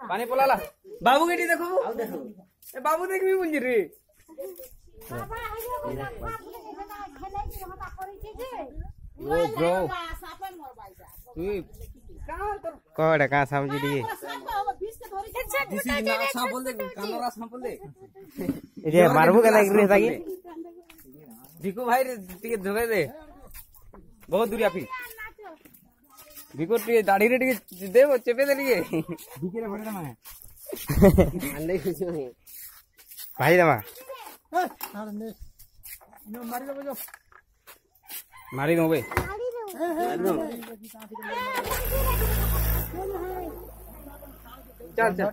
पानी पोलाला बाबू के देखो ए बाबू देख भी बुंजी रे ओ ब्रो तू कोड़ा का समझ लिए दिसी ना सांप बोल दे कानरा सांप बोल दे ये मारबो के लाग रे ताकि दिको भाई टिके धोगे दे बहुत दूर आफी दिको टिके दाढ़ी रे टिके दे चेपे दे लिए दिके रे भरे ना अंडे खुशी है भाई दमा मारी दो जो मारी दो बे चल चल